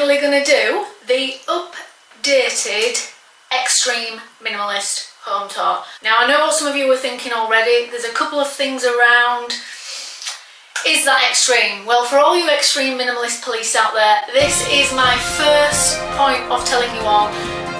finally going to do the updated extreme minimalist home tour. Now I know what some of you were thinking already. There's a couple of things around. Is that extreme? Well, for all you extreme minimalist police out there, this is my first point of telling you all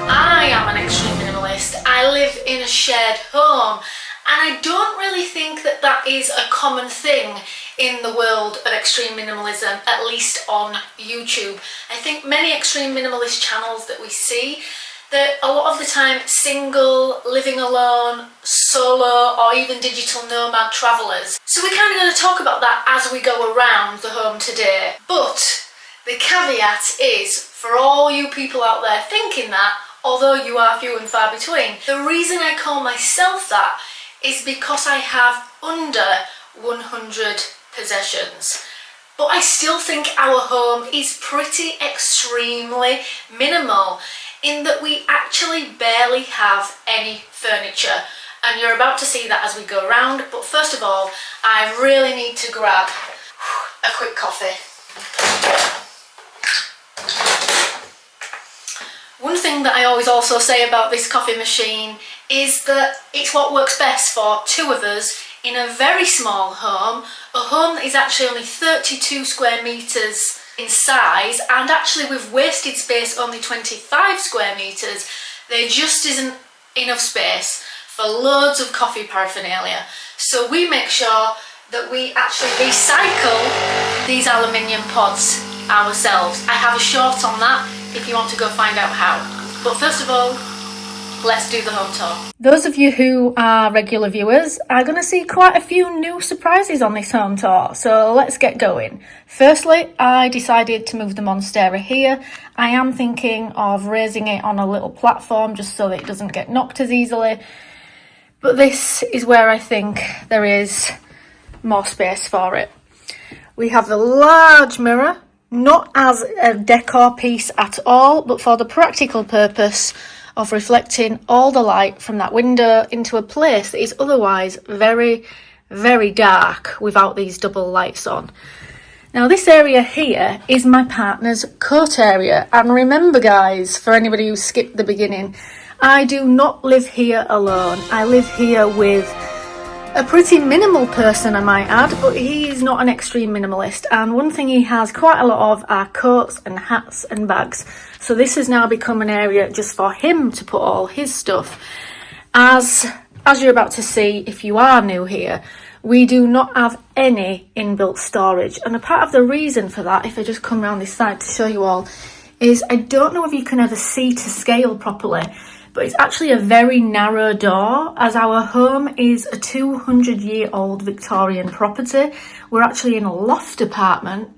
I am an extreme minimalist. I live in a shared home, and I don't really think that that is a common thing in the world of extreme minimalism, at least on YouTube. I think many extreme minimalist channels that we see, that a lot of the time single, living alone, solo, or even digital nomad travellers. So we're kind of going to talk about that as we go around the home today. But the caveat is, for all you people out there thinking that, although you are few and far between, the reason I call myself that is because I have under 100 possessions. But I still think our home is pretty extremely minimal, in that we actually barely have any furniture. And you're about to see that as we go around. But first of all, I really need to grab a quick coffee. One thing that I always also say about this coffee machine is that it's what works best for two of us in a very small home, a home that is actually only 32 square metres in size, and actually with wasted space only 25 square metres, there just isn't enough space for loads of coffee paraphernalia. So we make sure that we actually recycle these aluminium pods ourselves. I have a short on that if you want to go find out how. But first of all, let's do the home tour. Those of you who are regular viewers are going to see quite a few new surprises on this home tour, so let's get going. Firstly, I decided to move the Monstera here. I am thinking of raising it on a little platform just so that it doesn't get knocked as easily, but this is where I think there is more space for it. We have a large mirror, not as a decor piece at all, but for the practical purpose of reflecting all the light from that window into a place that is otherwise very, very dark without these double lights on. Now this area here is my partner's coat area, and remember guys, for anybody who skipped the beginning, I do not live here alone. I live here with a pretty minimal person, I might add, but he is not an extreme minimalist, and one thing he has quite a lot of are coats and hats and bags. So this has now become an area just for him to put all his stuff. As you're about to see if you are new here, we do not have any inbuilt storage, and a part of the reason for that, if I just come around this side to show you all, is I don't know if you can ever see to scale properly, but it's actually a very narrow door, as our home is a 200-year-old Victorian property. We're actually in a loft apartment,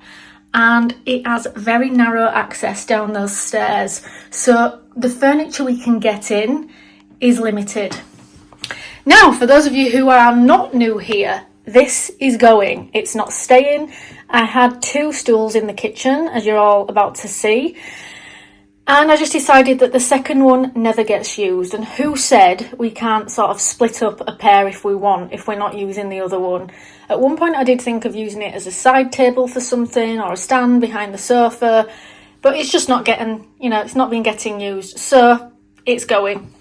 and it has very narrow access down those stairs. So the furniture we can get in is limited. Now, for those of you who are not new here, this is going. It's not staying. I had 2 stools in the kitchen, as you're all about to see. And I just decided that the second one never gets used. And who said we can't sort of split up a pair if we want, if we're not using the other one? At one point I did think of using it as a side table for something, or a stand behind the sofa, but it's just not getting, it's not been getting used. So it's going.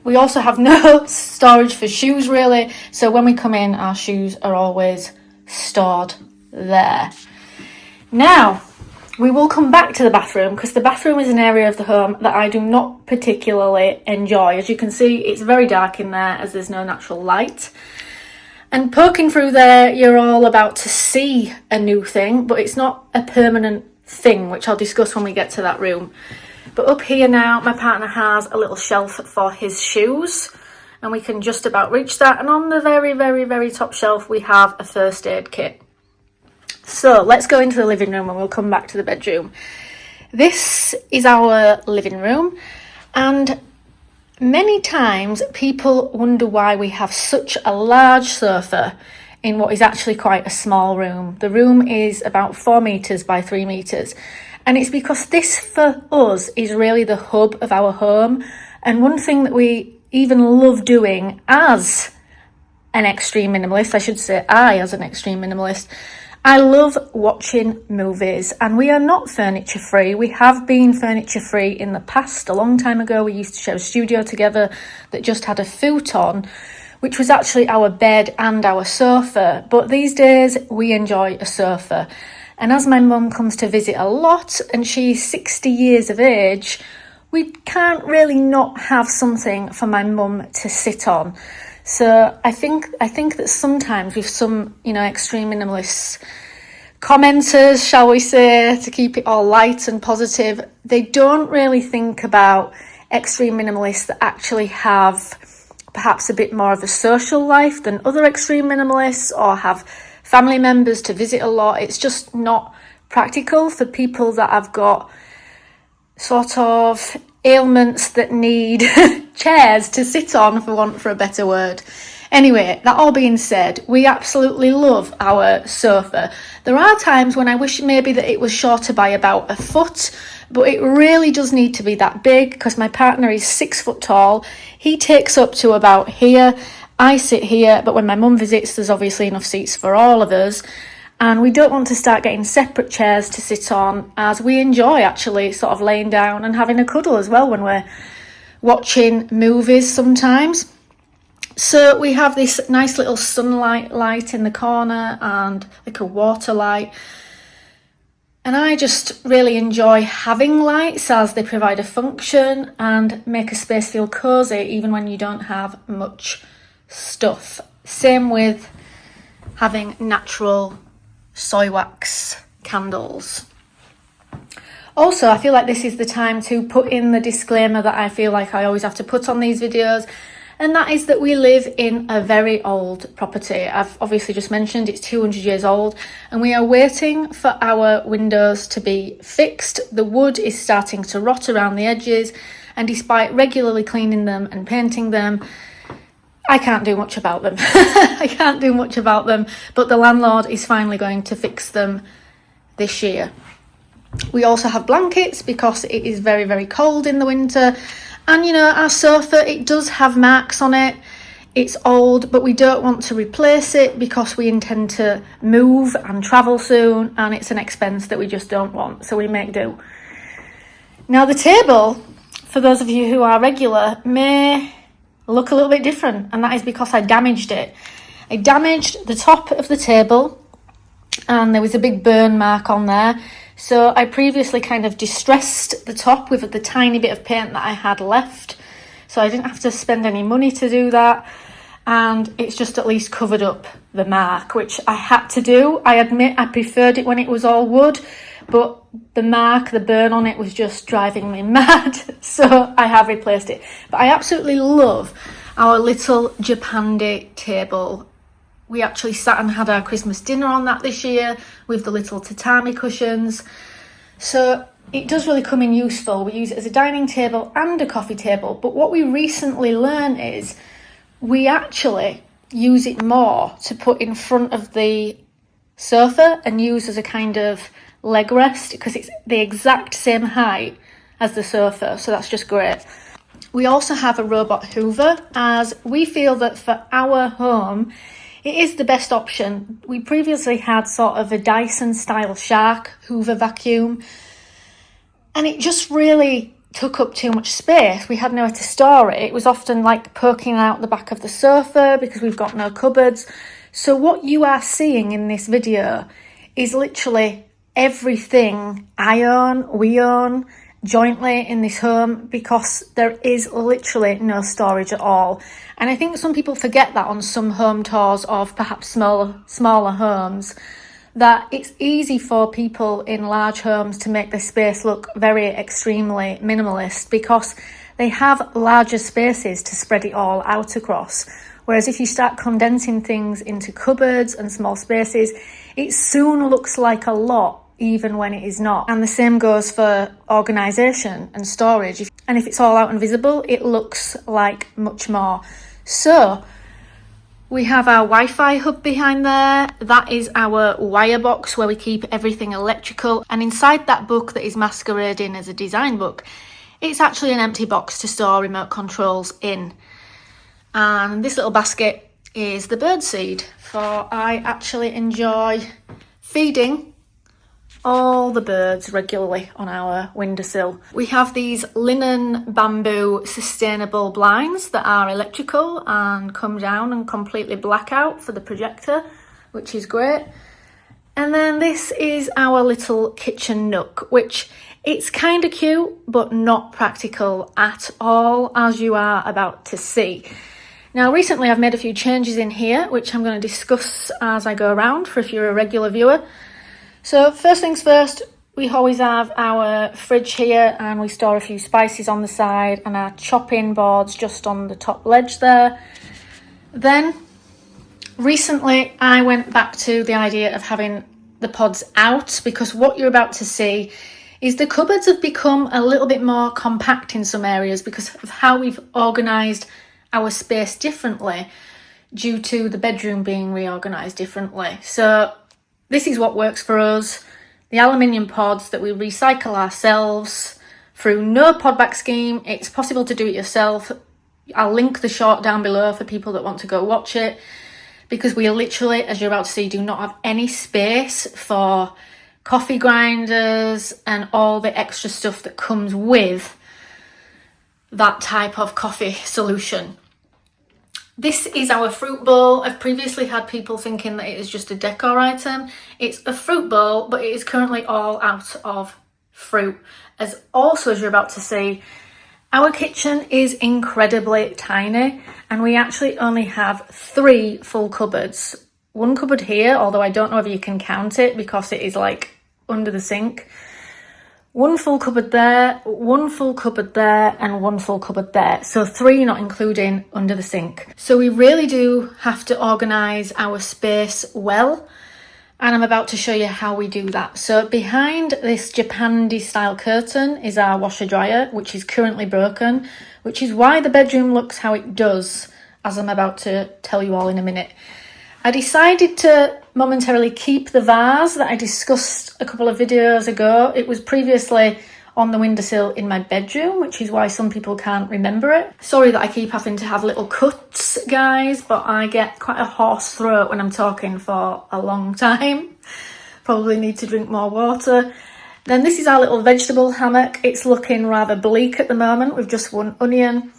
We also have no storage for shoes really. So when we come in, our shoes are always stored there. Now, we will come back to the bathroom, because the bathroom is an area of the home that I do not particularly enjoy. As you can see, it's very dark in there as there's no natural light. And poking through there, you're all about to see a new thing, but it's not a permanent thing, which I'll discuss when we get to that room. But up here now, my partner has a little shelf for his shoes, and we can just about reach that. And on the very, very, very top shelf, we have a first aid kit. So let's go into the living room and we'll come back to the bedroom. This is our living room, and many times people wonder why we have such a large sofa in what is actually quite a small room. The room is about 4 metres by 3 metres, and it's because this for us is really the hub of our home. And one thing that we even love doing as an extreme minimalist, I should say I as an extreme minimalist, I love watching movies, and we are not furniture free. We have been furniture free in the past. A long time ago, we used to share a studio together that just had a futon, which was actually our bed and our sofa. But these days, we enjoy a sofa. And as my mum comes to visit a lot, and she's 60 years of age, we can't really not have something for my mum to sit on. So I think that sometimes with some, extreme minimalists, commenters, shall we say, to keep it all light and positive, they don't really think about extreme minimalists that actually have perhaps a bit more of a social life than other extreme minimalists, or have family members to visit a lot. It's just not practical for people that have got sort of ailments that need chairs to sit on, for want for a better word. Anyway, that all being said, we absolutely love our sofa. There are times when I wish maybe that it was shorter by about a foot, but it really does need to be that big because my partner is 6 foot tall. He takes up to about here. I sit here, but when my mum visits, there's obviously enough seats for all of us. And we don't want to start getting separate chairs to sit on, as we enjoy actually sort of laying down and having a cuddle as well when we're watching movies sometimes. So we have this nice little sunlight light in the corner and like a water light. And I just really enjoy having lights, as they provide a function and make a space feel cosy even when you don't have much stuff. Same with having natural soy wax candles. Also, I feel like this is the time to put in the disclaimer that I feel like I always have to put on these videos, and that is that we live in a very old property. I've obviously just mentioned it's 200 years old, and we are waiting for our windows to be fixed. The wood is starting to rot around the edges, and despite regularly cleaning them and painting them, I can't do much about them. I can't do much about them, but the landlord is finally going to fix them this year. We also have blankets because it is very, very cold in the winter. And our sofa, it does have marks on it. It's old, but we don't want to replace it because we intend to move and travel soon, and it's an expense that we just don't want, so we make do. Now, the table, for those of you who are regular, may look a little bit different, and that is because I damaged it. I damaged the top of the table, and there was a big burn mark on there. So I previously kind of distressed the top with the tiny bit of paint that I had left, so I didn't have to spend any money to do that, and it's just at least covered up the mark, which I had to do. I admit I preferred it when it was all wood, but the burn on it was just driving me mad, so I have replaced it. But I absolutely love our little Japandi table. We actually sat and had our Christmas dinner on that this year with the little tatami cushions. So it does really come in useful. We use it as a dining table and a coffee table. But what we recently learned is we actually use it more to put in front of the sofa and use as a kind of leg rest, because it's the exact same height as the sofa. So that's just great. We also have a robot hoover, as we feel that for our home, it is the best option. We previously had sort of a Dyson style Shark hoover vacuum, and it just really took up too much space. We had nowhere to store it. It was often like poking out the back of the sofa because we've got no cupboards. So what you are seeing in this video is literally everything we own jointly in this home, because there is literally no storage at all. And I think some people forget that on some home tours of perhaps smaller homes, that it's easy for people in large homes to make their space look very extremely minimalist because they have larger spaces to spread it all out across. Whereas if you start condensing things into cupboards and small spaces, it soon looks like a lot, even when it is not. And the same goes for organisation and storage. And if it's all out and visible, it looks like much more. So we have our Wi-Fi hub behind there. That is our wire box where we keep everything electrical. And inside that book that is masquerading as a design book, it's actually an empty box to store remote controls in. And this little basket is the birdseed, for I actually enjoy feeding all the birds regularly on our windowsill. We have these linen bamboo sustainable blinds that are electrical and come down and completely black out for the projector, which is great. And then this is our little kitchen nook, which it's kind of cute, but not practical at all, as you are about to see. Now, recently I've made a few changes in here, which I'm going to discuss as I go around for if you're a regular viewer. So first things first, we always have our fridge here and we store a few spices on the side and our chopping boards just on the top ledge there. Then recently I went back to the idea of having the pods out, because what you're about to see is the cupboards have become a little bit more compact in some areas because of how we've organised our space differently due to the bedroom being reorganised differently. So this is what works for us. The aluminium pods that we recycle ourselves through no pod back scheme. It's possible to do it yourself. I'll link the short down below for people that want to go watch it, because we literally, as you're about to see, do not have any space for coffee grinders and all the extra stuff that comes with that type of coffee solution. This is our fruit bowl. I've previously had people thinking that it is just a decor item. It's a fruit bowl, but it is currently all out of fruit. As you're about to see, our kitchen is incredibly tiny and we actually only have 3 full cupboards. One cupboard here, although I don't know if you can count it because it is like under the sink. One full cupboard there, one full cupboard there, and one full cupboard there. So 3 not including under the sink. So we really do have to organise our space well. And I'm about to show you how we do that. So behind this Japandi style curtain is our washer dryer, which is currently broken, which is why the bedroom looks how it does, as I'm about to tell you all in a minute. I decided to momentarily keep the vase that I discussed a couple of videos ago. It was previously on the windowsill in my bedroom, which is why some people can't remember it. Sorry that I keep having to have little cuts, guys, but I get quite a hoarse throat when I'm talking for a long time. Probably need to drink more water. Then this is our little vegetable hammock. It's looking rather bleak at the moment with just one onion.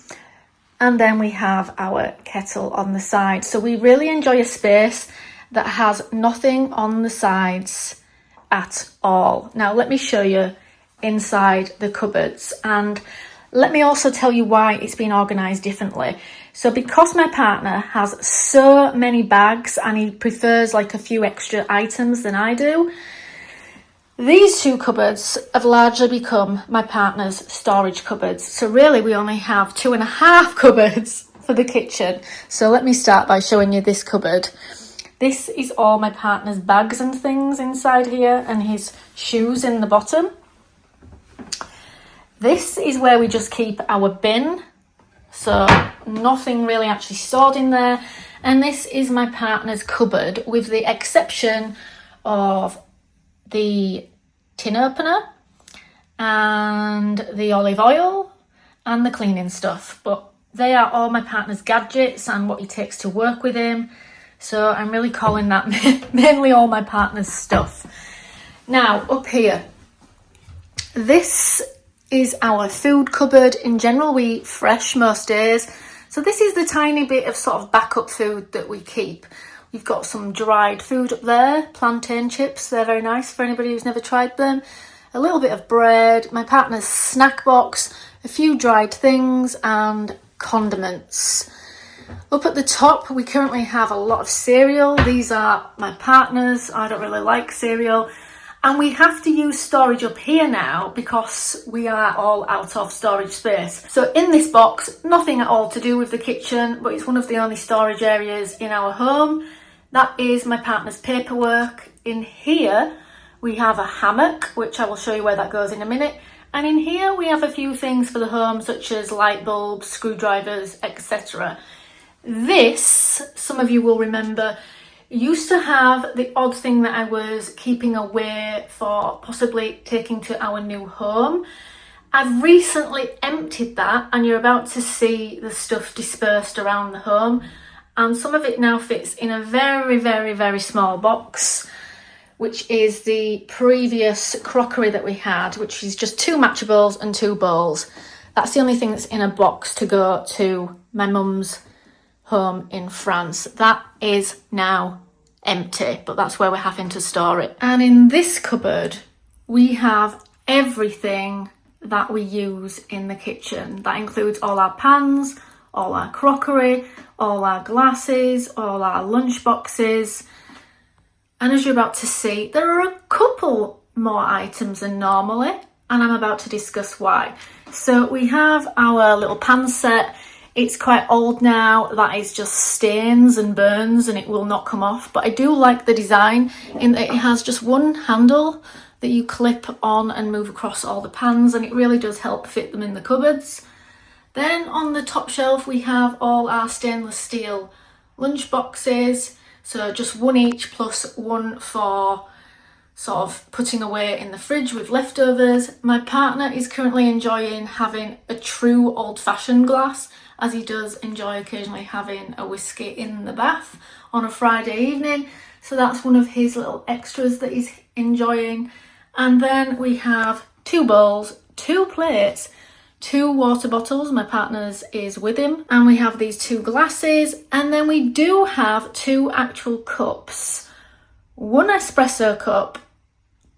And then we have our kettle on the side. So we really enjoy a space that has nothing on the sides at all. Now let me show you inside the cupboards, and let me also tell you why it's been organised differently. So because my partner has so many bags and he prefers like a few extra items than I do, these 2 cupboards have largely become my partner's storage cupboards. So really we only have 2.5 cupboards for the kitchen. So let me start by showing you this cupboard. This is all my partner's bags and things inside here, and his shoes in the bottom. This is where we just keep our bin. So nothing really actually stored in there. And this is my partner's cupboard, with the exception of the tin opener and the olive oil and the cleaning stuff, but they are all my partner's gadgets and what he takes to work with him. So I'm really calling that mainly all my partner's stuff. Now up here, this is our food cupboard. In general we eat fresh most days, so this is the tiny bit of sort of backup food that we keep. We've got some dried food up there, plantain chips, they're very nice for anybody who's never tried them. A little bit of bread, my partner's snack box, a few dried things and condiments. Up at the top, we currently have a lot of cereal. These are my partner's, I don't really like cereal. And we have to use storage up here now because we are all out of storage space. So in this box, nothing at all to do with the kitchen, but it's one of the only storage areas in our home. That is my partner's paperwork. In here, we have a hammock, which I will show you where that goes in a minute. And in here, we have a few things for the home, such as light bulbs, screwdrivers, etc. This, some of you will remember, used to have the odd thing that I was keeping away for possibly taking to our new home. I've recently emptied that, and you're about to see the stuff dispersed around the home. And some of it now fits in a very, very, very small box, which is the previous crockery that we had, which is just 2 matcha bowls and 2 bowls. That's the only thing that's in a box to go to my mum's home in France. That is now empty, but that's where we're having to store it. And in this cupboard, we have everything that we use in the kitchen. That includes all our pans, all our crockery, all our glasses, all our lunch boxes. And as you're about to see, there are a couple more items than normally, and I'm about to discuss why. So we have our little pan set. It's quite old now. That is just stains and burns and it will not come off. But I do like the design in that it has just one handle that you clip on and move across all the pans, and it really does help fit them in the cupboards. Then on the top shelf we have all our stainless steel lunch boxes. So just one each plus one for sort of putting away in the fridge with leftovers. My partner is currently enjoying having a true old-fashioned glass, as he does enjoy occasionally having a whiskey in the bath on a Friday evening. So that's one of his little extras that he's enjoying. And then we have 2 bowls, 2 plates, 2 water bottles. My partner's is with him. And we have these 2 glasses. And then we do have 2 actual cups. 1 espresso cup,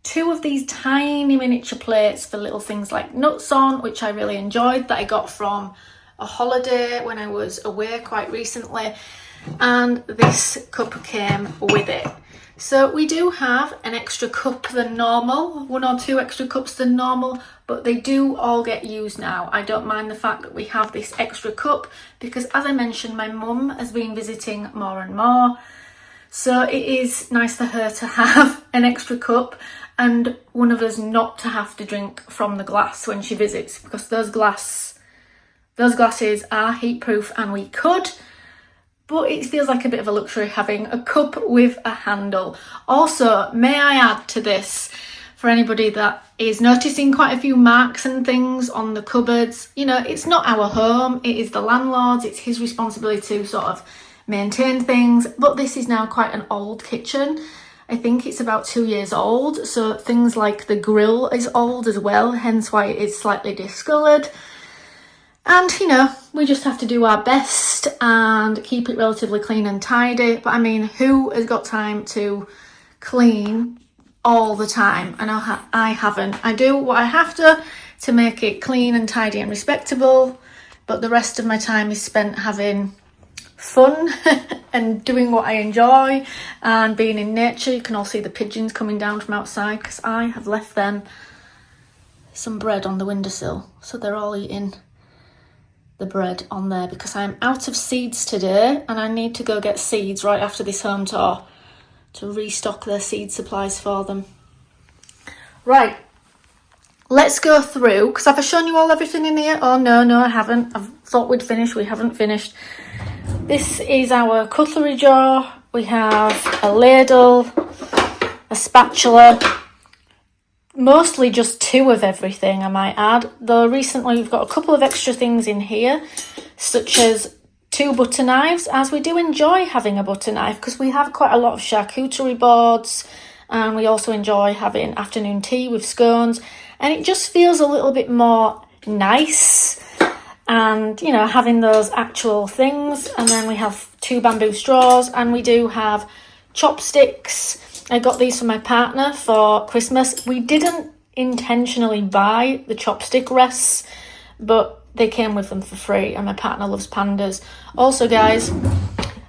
2 of these tiny miniature plates for little things like nuts on, which I really enjoyed, that I got from a holiday when I was away quite recently, and this cup came with it. So we do have an extra cup than normal, 1 or 2 extra cups than normal, but they do all get used now. I don't mind the fact that we have this extra cup because, as I mentioned, my mum has been visiting more and more, so it is nice for her to have an extra cup and one of us not to have to drink from the glass when she visits, because those glasses are heat proof and we could, but it feels like a bit of a luxury having a cup with a handle. Also, may I add to this, for anybody that is noticing quite a few marks and things on the cupboards, you know, it's not our home, it is the landlord's, it's his responsibility to sort of maintain things, but this is now quite an old kitchen. I think it's about 2 years old, so things like the grill is old as well, hence why it is slightly discoloured. And, you know, we just have to do our best and keep it relatively clean and tidy. But I mean, who has got time to clean all the time? I know I haven't. I do what I have to make it clean and tidy and respectable, but the rest of my time is spent having fun and doing what I enjoy and being in nature. You can all see the pigeons coming down from outside because I have left them some bread on the windowsill, so they're all eating the bread on there because I'm out of seeds today and I need to go get seeds right after this home tour to restock their seed supplies for them. Right, let's go through, because have I shown you all everything in here? Oh no, I haven't. I thought we'd finish, we haven't finished. This is our cutlery jar. We have a ladle, a spatula, mostly just 2 of everything, I might add, though recently we've got a couple of extra things in here, such as 2 butter knives, as we do enjoy having a butter knife because we have quite a lot of charcuterie boards and we also enjoy having afternoon tea with scones, and it just feels a little bit more nice and, you know, having those actual things. And then we have 2 bamboo straws, and we do have chopsticks. I got these for my partner for Christmas. We didn't intentionally buy the chopstick rests, but they came with them for free, and my partner loves pandas. Also, guys,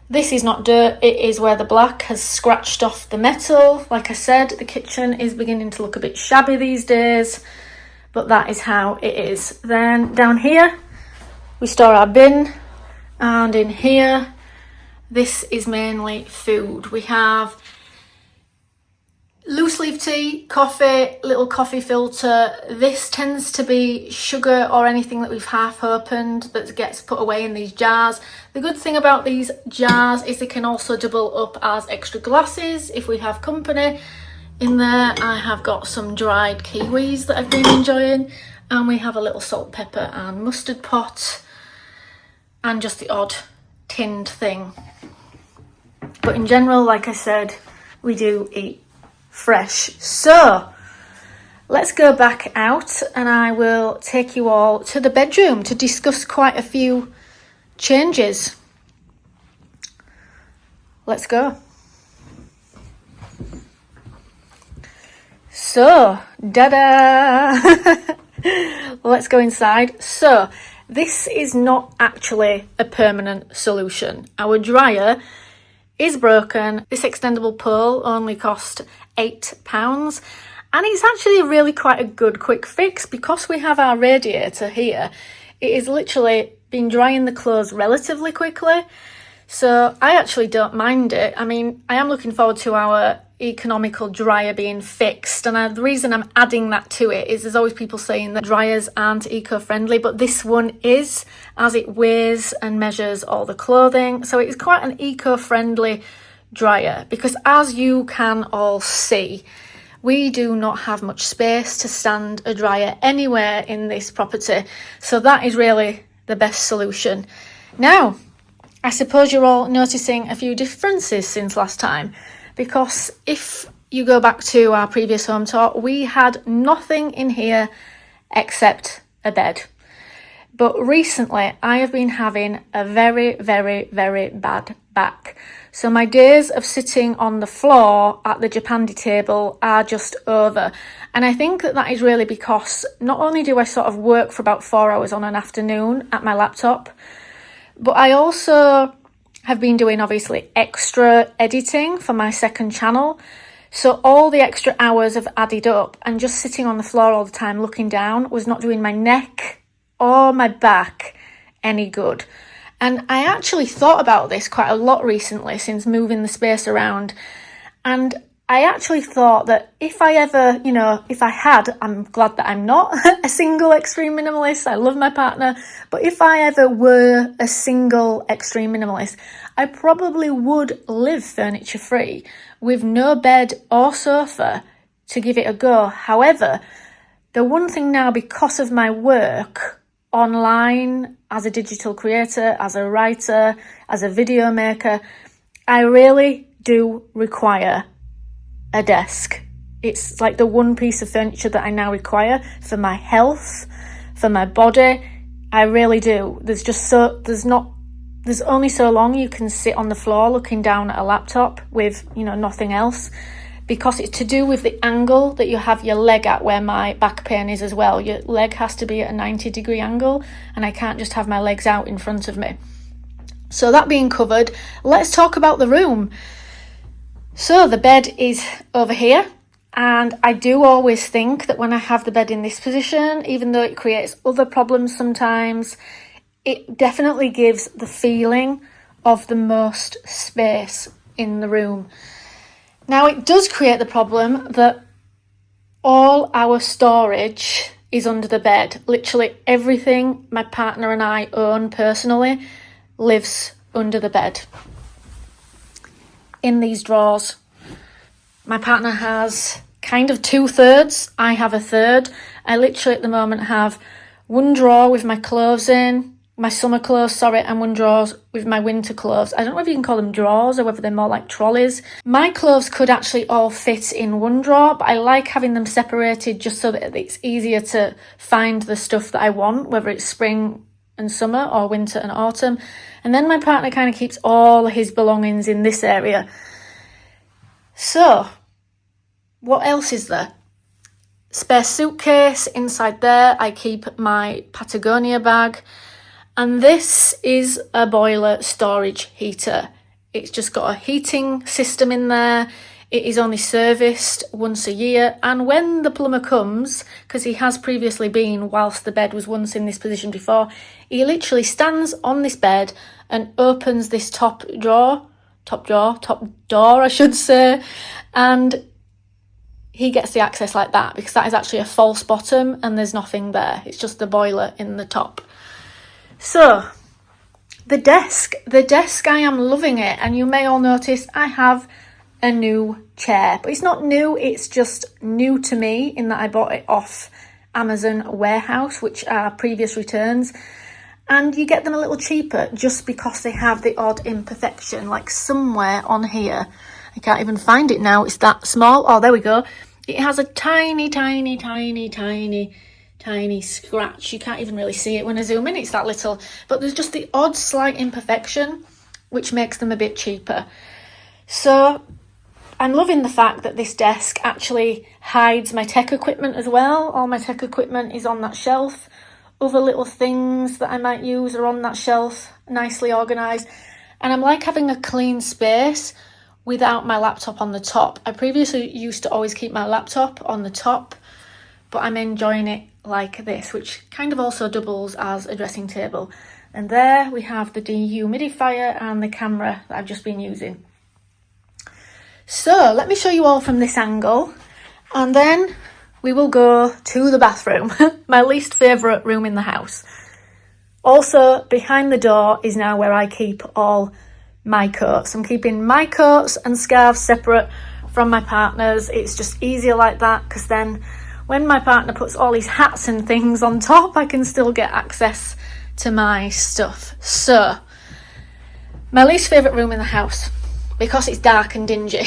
this is not dirt, it is where the black has scratched off the metal. Like I said, the kitchen is beginning to look a bit shabby these days, but that is how it is. Then down here, we store our bin, and in here, this is mainly food. We have loose leaf tea, coffee, little coffee filter. This tends to be sugar or anything that we've half opened that gets put away in these jars. The good thing about these jars is they can also double up as extra glasses if we have company. In there I have got some dried kiwis that I've been enjoying, and we have a little salt, pepper and mustard pot, and just the odd tinned thing. But in general, like I said, we do eat fresh. So let's go back out and I will take you all to the bedroom to discuss quite a few changes. Let's go. So, da-da! Let's go inside. So, this is not actually a permanent solution. Our dryer is broken. This extendable pole only cost £8. And it's actually really quite a good quick fix because we have our radiator here. It is literally been drying the clothes relatively quickly. So I actually don't mind it. I mean, I am looking forward to our economical dryer being fixed. And the reason I'm adding that to it is there's always people saying that dryers aren't eco-friendly, but this one is, as it weighs and measures all the clothing. So it's quite an eco-friendly dryer because, as you can all see, we do not have much space to stand a dryer anywhere in this property. So that is really the best solution. Now, I suppose you're all noticing a few differences since last time, because if you go back to our previous home tour, we had nothing in here except a bed. But recently I have been having a very, very, very bad back. So my days of sitting on the floor at the Japandi table are just over. And I think that is really because not only do I sort of work for about 4 hours on an afternoon at my laptop, but I also have been doing obviously extra editing for my second channel. So all the extra hours have added up, and just sitting on the floor all the time looking down was not doing my neck or my back any good. And I actually thought about this quite a lot recently since moving the space around. And I actually thought that if I ever, I'm glad that I'm not a single extreme minimalist. I love my partner. But if I ever were a single extreme minimalist, I probably would live furniture free with no bed or sofa to give it a go. However, the one thing now, because of my work online as a digital creator, as a writer, as a video maker, I really do require a desk. It's like the one piece of furniture that I now require for my health, for my body. I really do. There's only so long you can sit on the floor looking down at a laptop with, nothing else, because it's to do with the angle that you have your leg at, where my back pain is as well. Your leg has to be at a 90-degree angle, and I can't just have my legs out in front of me. So that being covered, let's talk about the room. So the bed is over here, and I do always think that when I have the bed in this position, even though it creates other problems sometimes, it definitely gives the feeling of the most space in the room. Now, it does create the problem that all our storage is under the bed. Literally everything my partner and I own personally lives under the bed, in these drawers. My partner has kind of 2/3. I have 1/3. I literally at the moment have one drawer with my clothes in, my summer clothes, and one drawer with my winter clothes. I don't know if you can call them drawers or whether they're more like trolleys. My clothes could actually all fit in one drawer, but I like having them separated just so that it's easier to find the stuff that I want, whether it's spring and summer or winter and autumn. And then my partner kind of keeps all his belongings in this area. So, what else is there? Spare suitcase inside there. I keep my Patagonia bag. And this is a boiler storage heater. It's just got a heating system in there. It is only serviced once a year. And when the plumber comes, because he has previously been whilst the bed was once in this position before, he literally stands on this bed and opens this top door, I should say. And he gets the access like that, because that is actually a false bottom and there's nothing there. It's just the boiler in the top. So, the desk, I am loving it. And you may all notice I have a new chair, but it's not new, it's just new to me in that I bought it off Amazon Warehouse, which are previous returns, and you get them a little cheaper just because they have the odd imperfection, like somewhere on here I can't even find it now. It's that small. Oh, there we go. It has a tiny, tiny, tiny, tiny, tiny scratch. You can't even really see it when I zoom in. It's that little. But there's just the odd slight imperfection, which makes them a bit cheaper. So I'm loving the fact that this desk actually hides my tech equipment as well. All my tech equipment is on that shelf. Other little things that I might use are on that shelf, nicely organised. And I'm like having a clean space without my laptop on the top. I previously used to always keep my laptop on the top, but I'm enjoying it like this, which kind of also doubles as a dressing table. And there we have the dehumidifier and the camera that I've just been using. So let me show you all from this angle, and then we will go to the bathroom, my least favourite room in the house. Also, behind the door is now where I keep all my coats. I'm keeping my coats and scarves separate from my partner's. It's just easier like that, because then when my partner puts all his hats and things on top, I can still get access to my stuff. So, my least favourite room in the house, because it's dark and dingy,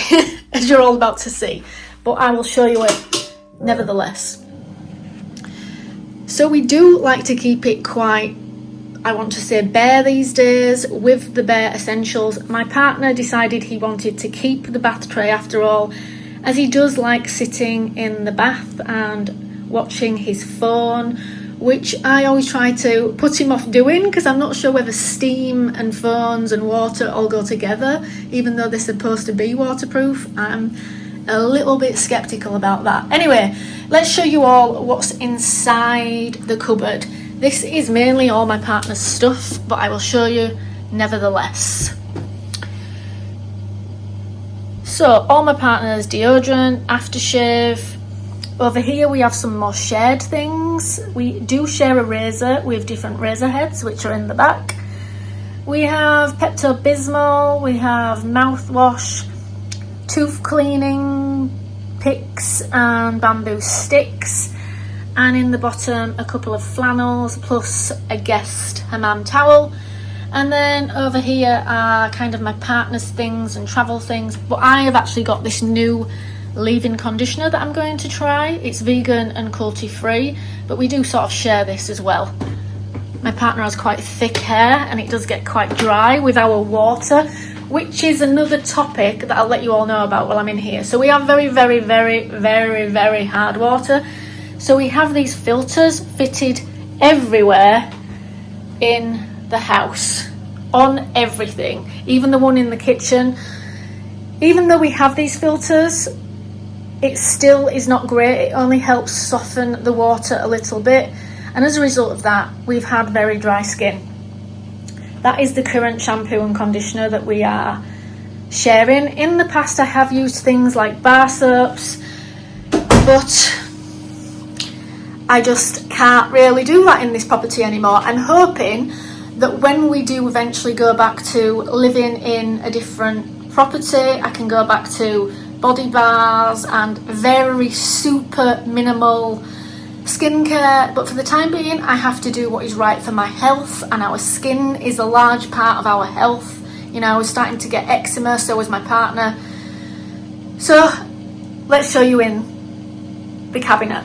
as you're all about to see. But I will show you it nevertheless. So we do like to keep it quite, I want to say, bare these days, with the bare essentials. My partner decided he wanted to keep the bath tray after all, as he does like sitting in the bath and watching his phone, which I always try to put him off doing, because I'm not sure whether steam and phones and water all go together, even though they're supposed to be waterproof. I'm a little bit skeptical about that. Anyway, let's show you all what's inside the cupboard. This is mainly all my partner's stuff, but I will show you nevertheless. So all my partner's deodorant, aftershave. Over here we have some more shared things. We do share a razor with different razor heads, which are in the back. We have Pepto-Bismol, we have mouthwash, tooth cleaning picks and bamboo sticks, and in the bottom a couple of flannels plus a guest hammam towel. And then over here are kind of my partner's things and travel things, but I have actually got this new leave-in conditioner that I'm going to try. It's vegan and cruelty free, but we do sort of share this as well. My partner has quite thick hair and it does get quite dry with our water, which is another topic that I'll let you all know about while I'm in here. So we have very, very, very, very, very hard water. So we have these filters fitted everywhere in the house, on everything, even the one in the kitchen. Even though we have these filters, it still is not great. It only helps soften the water a little bit, and as a result of that, we've had very dry skin. That is the current shampoo and conditioner that we are sharing. In the past I have used things like bar soaps, but I just can't really do that in this property anymore. I'm hoping that when we do eventually go back to living in a different property, I can go back to body bars and very super minimal skincare. But for the time being, I have to do what is right for my health, and our skin is a large part of our health. You know, I was starting to get eczema, so was my partner. So let's show you in the cabinet.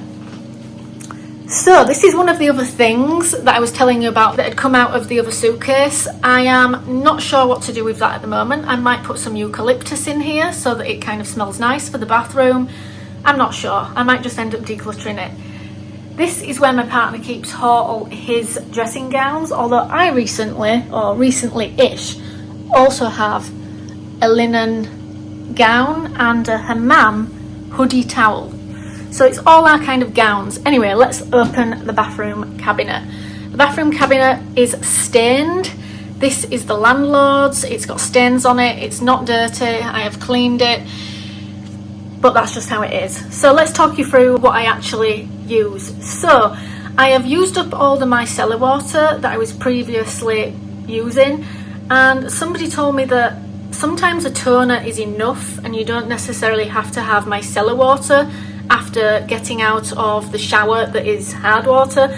So this is one of the other things that I was telling you about that had come out of the other suitcase. I am not sure what to do with that at the moment. I might put some eucalyptus in here so that it kind of smells nice for the bathroom. I'm not sure. I might just end up decluttering it. This is where my partner keeps all his dressing gowns, although I recently-ish, also have a linen gown and a hammam hoodie towel. So it's all our kind of gowns. Anyway, let's open the bathroom cabinet. The bathroom cabinet is stained. This is the landlord's. It's got stains on it. It's not dirty. I have cleaned it, but that's just how it is. So let's talk you through what I actually use. So I have used up all the micellar water that I was previously using, and somebody told me that sometimes a toner is enough and you don't necessarily have to have micellar water after getting out of the shower that is hard water.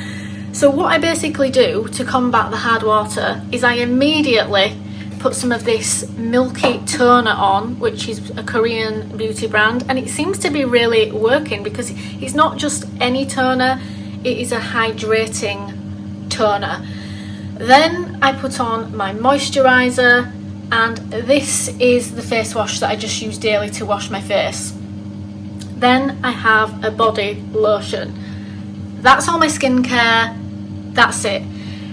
So what I basically do to combat the hard water is I immediately put some of this milky toner on, which is a Korean beauty brand, and it seems to be really working because it's not just any toner, it is a hydrating toner. Then I put on my moisturiser, and this is the face wash that I just use daily to wash my face. Then I have a body lotion. That's all my skincare, that's it.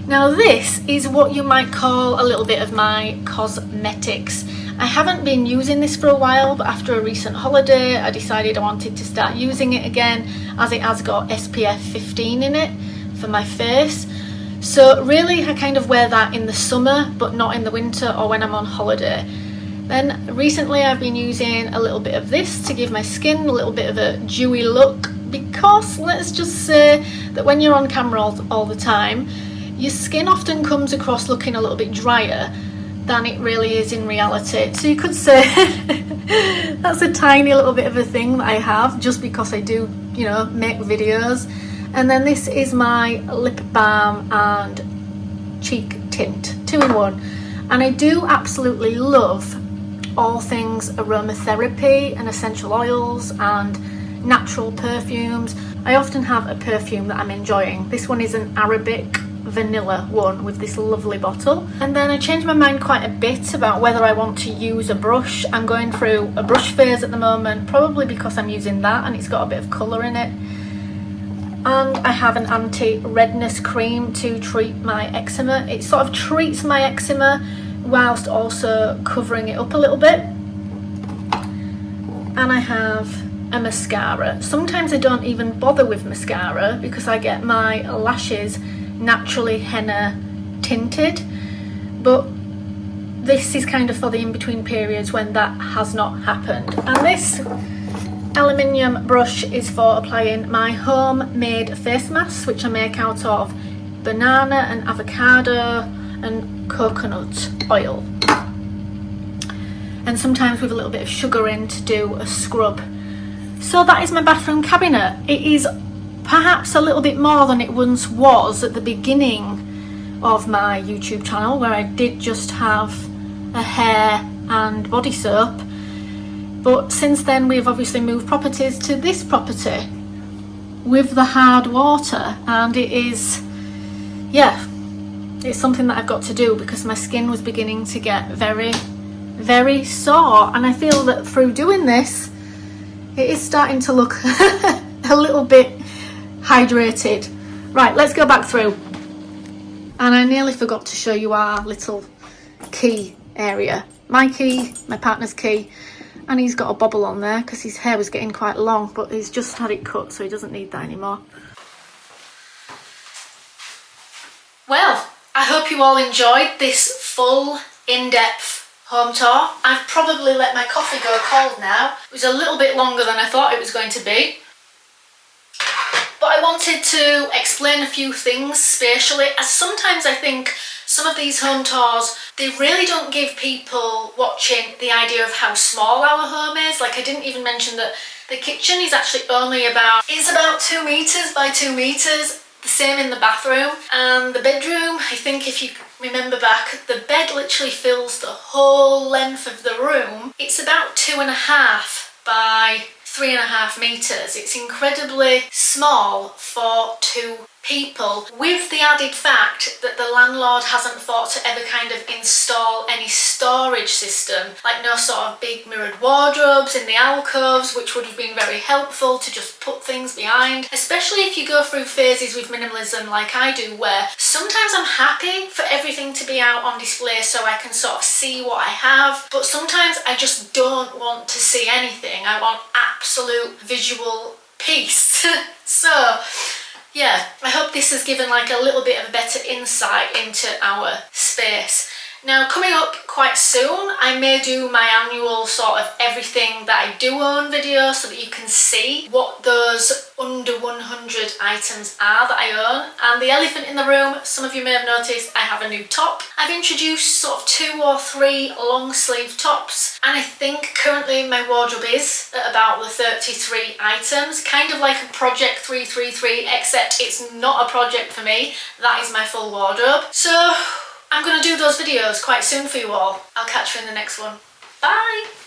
Now this is what you might call a little bit of my cosmetics. I haven't been using this for a while, but after a recent holiday I decided I wanted to start using it again, as it has got SPF 15 in it for my face. So really I kind of wear that in the summer but not in the winter or when I'm on holiday. Then recently I've been using a little bit of this to give my skin a little bit of a dewy look, because let's just say that when you're on camera all the time, your skin often comes across looking a little bit drier than it really is in reality. So you could say that's a tiny little bit of a thing that I have just because I do, you know, make videos. And then this is my lip balm and cheek tint, 2-in-1. And I do absolutely love all things aromatherapy and essential oils and natural perfumes. I often have a perfume that I'm enjoying. This one is an Arabic vanilla one with this lovely bottle. And then I changed my mind quite a bit about whether I want to use a brush. I'm going through a brush phase at the moment, probably because I'm using that and it's got a bit of colour in it. And I have an anti-redness cream to treat my eczema. It sort of treats my eczema whilst also covering it up a little bit. And I have a mascara. Sometimes I don't even bother with mascara because I get my lashes naturally henna tinted, but this is kind of for the in-between periods when that has not happened. And this aluminium brush is for applying my homemade face masks, which I make out of banana and avocado and coconut oil, and sometimes with a little bit of sugar in to do a scrub. So that is my bathroom cabinet. It is perhaps a little bit more than it once was at the beginning of my YouTube channel, where I did just have a hair and body soap. But since then we've obviously moved properties to this property with the hard water, and it is, yeah, it's something that I've got to do because my skin was beginning to get very, very sore, and I feel that through doing this it is starting to look a little bit hydrated. Right, let's go back through. And I nearly forgot to show you our little key area. My key, my partner's key, and he's got a bobble on there because his hair was getting quite long, but he's just had it cut so he doesn't need that anymore. Well, I hope you all enjoyed this full in-depth home tour. I've probably let my coffee go cold now. It was a little bit longer than I thought it was going to be. But I wanted to explain a few things spatially, as sometimes I think some of these home tours, they really don't give people watching the idea of how small our home is. Like, I didn't even mention that the kitchen is actually only about 2 meters by 2 meters. The same in the bathroom. And the bedroom, I think if you remember back, the bed literally fills the whole length of the room. It's about 2.5 by 3.5 meters. It's incredibly small for 2 people, with the added fact that the landlord hasn't thought to ever kind of install any storage system, like no sort of big mirrored wardrobes in the alcoves, which would have been very helpful to just put things behind, especially if you go through phases with minimalism like I do, where sometimes I'm happy for everything to be out on display so I can sort of see what I have, but sometimes I just don't want to see anything. I want absolute visual peace. So yeah, I hope this has given like a little bit of a better insight into our space. Now, coming up quite soon, I may do my annual sort of everything that I do own video so that you can see what those under 100 items are that I own. And the elephant in the room, some of you may have noticed, I have a new top. I've introduced sort of 2 or 3 long sleeve tops, and I think currently my wardrobe is at about the 33 items, kind of like a Project 333, except it's not a project for me. That is my full wardrobe. So I'm going to do those videos quite soon for you all. I'll catch you in the next one. Bye!